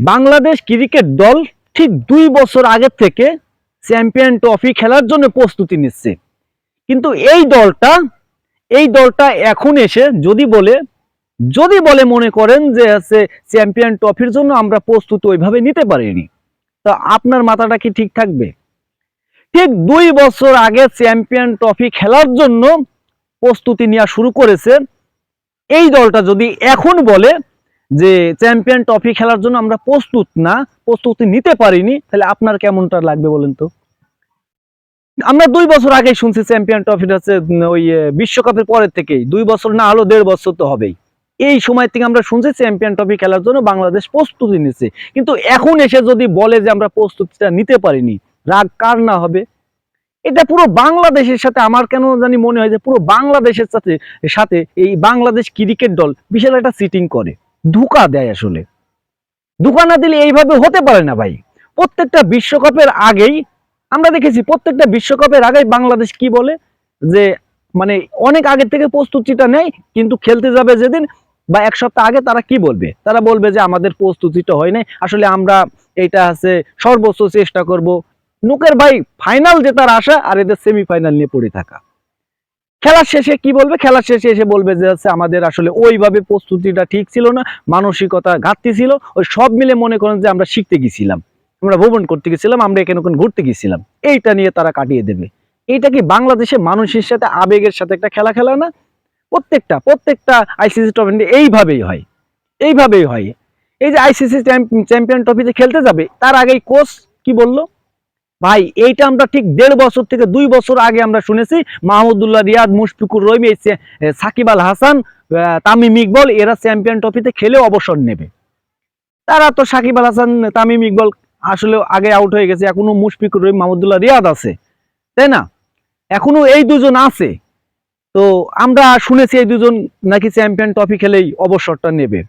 Bangladesh cricket দল ঠিক 2 বছর আগে থেকে চ্যাম্পিয়ন ট্রফি খেলার জন্য প্রস্তুতি নিচ্ছে। কিন্তু এই দলটা এখন এসে যদি বলে মনে করেন যে চ্যাম্পিয়ন ট্রফির জন্য আমরা প্রস্তুতি ওইভাবে নিতে পারিনি, তা আপনার মাথাটা কি ঠিক থাকবে? ঠিক 2 বছর আগে চ্যাম্পিয়ন ট্রফি খেলার জন্য প্রস্তুতি নেওয়া শুরু করেছে এই দলটা যদি এখন বলে যে চ্যাম্পিয়ন ট্রফি খেলার জন্য আমরা প্রস্তুতি নিতে পারিনি, তাহলে আপনার কেমনটা লাগবে বলেন তো? আমরা 2 বছর আগেই শুনছি চ্যাম্পিয়ন ট্রফিটা হচ্ছে ওই বিশ্বকাপের পরের থেকেই, 2 বছর না হলো 1.5 বছর তো হবেই। এই সময় থেকে আমরা শুনছি চ্যাম্পিয়ন ট্রফি খেলার জন্য বাংলাদেশ প্রস্তুতি নিচ্ছে, কিন্তু এখন এসে যদি বলে যে আমরা প্রস্তুতিটা নিতে পারিনি, রাগ কার না হবে? এটা পুরো বাংলাদেশের সাথে আমার কেন জানি মনে হয় যে পুরো বাংলাদেশের সাথে সাথে এই বাংলাদেশ ক্রিকেট দল বিশাল একটা চিটিং করে, ধোঁকা দেয়। আসলে ধোঁকা না দিলে এইভাবে হতে পারে না ভাই। প্রত্যেকটা বিশ্বকাপের আগেই আমরা দেখেছি, প্রত্যেকটা বিশ্বকাপের আগেই বাংলাদেশ কি বলে যে মানে অনেক আগে থেকে প্রস্তুতিটা নেয়, কিন্তু খেলতে যাবে যেদিন বা 1 সপ্তাহ আগে তারা কি বলবে? তারা বলবে যে আমাদের প্রস্তুতিটা হয় নাই, আসলে আমরা এইটা আছে সর্বোচ্চ চেষ্টা করব। লোকের ভাই ফাইনাল জেতার আশা, আর এদের সেমিফাইনাল নিয়ে পড়ে থাকা। খেলার শেষে কি বলবে? খেলার শেষে এসে বলবে যে আমাদের আসলে ওইভাবে প্রস্তুতিটা ঠিক ছিল না, মানসিকতা ঘাটতি ছিল। ওই সব মিলে মনে করেন যে আমরা শিখতে গেছিলাম, আমরা ভ্রমণ করতে গেছিলাম, আমরা এখানে ওখানে ঘুরতে গেছিলাম, এইটা নিয়ে তারা কাটিয়ে দেবে। এইটা কি বাংলাদেশের মানুষের সাথে আবেগের সাথে একটা খেলা না? প্রত্যেকটা আইসিসি ট্রফি এইভাবেই হয়। এই যে আইসিসি চ্যাম্পিয়ন ট্রফিতে খেলতে যাবে, তার আগেই কোচ কি বললো ভাই? এইটা আমরা ঠিক 1.5 বছর থেকে 2 বছর আগে আমরা শুনেছি মাহমুদুল্লাহ রিয়াদ, মুশফিকুর রহিম, সাকিব আল হাসান, তামিম ইকবল এরা চ্যাম্পিয়ন ট্রফিতে খেলে অবসর নেবে। তারা তো সাকিব আল হাসান, তামিম ইকবল আসলে আগে আউট হয়ে গেছে, এখনো মুশফিকুর রহিম, মাহমুদুল্লাহ রিয়াদ আছে, তাই না? এখনো এই দুজন আছে। তো আমরা শুনেছি এই দুজন নাকি চ্যাম্পিয়ন ট্রফি খেলেই অবসরটা নেবে।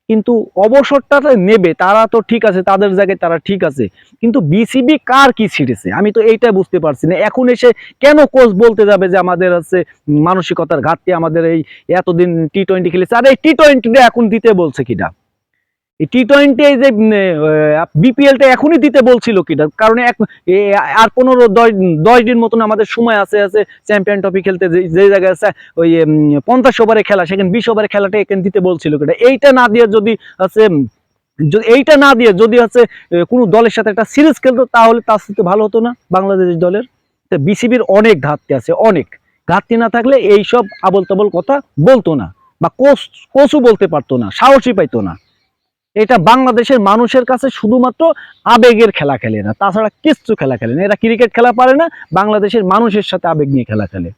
কিন্তু অবসরটা নেবে তারা তো ঠিক আছে, তাদের জায়গায় তারা ঠিক আছে, কিন্তু বিসিবি কার কি ছিঁড়েছে আমি তো এইটা বুঝতে পারছি না। এখন এসে কেন কোচ বলতে যাবে যে আমাদের আছে মানসিকতার ঘাটতি, আমাদের এই এতদিন টি-20 খেলেছে, আর এই টি-20টা এখন দিতে বলছে কিনা? এই টি-20 এই যে বিপিএলটা এখনই দিতে বলছিল কিনা? কারণ আর 15-10 দিন মতন আমাদের সময় আছে চ্যাম্পিয়ন ট্রফি খেলতে, যে জায়গায় আছে ওই 50 ওভারে খেলা, সেখানে 20 ওভারে খেলাটা এখানে দিতে বলছিল কিনা? এইটা না দিয়ে যদি আছে কোনো দলের সাথে একটা সিরিজ খেলতো, তাহলে তার সাথে ভালো হতো না বাংলাদেশ দলের? বিসিবির অনেক ঘাটতি আছে, অনেক ঘাটতি না থাকলে এইসব আবল তাবল কথা বলতো না, বা কোচও বলতে পারতো না, সাহসী পাইতো না। এটা বাংলাদেশের মানুষের কাছে শুধুমাত্র আবেগের খেলা খেলে না, তাছাড়া কিচ্ছু খেলা খেলে না। এরা ক্রিকেট খেলা পারে না, বাংলাদেশের মানুষের সাথে আবেগ নিয়ে খেলা খেলে।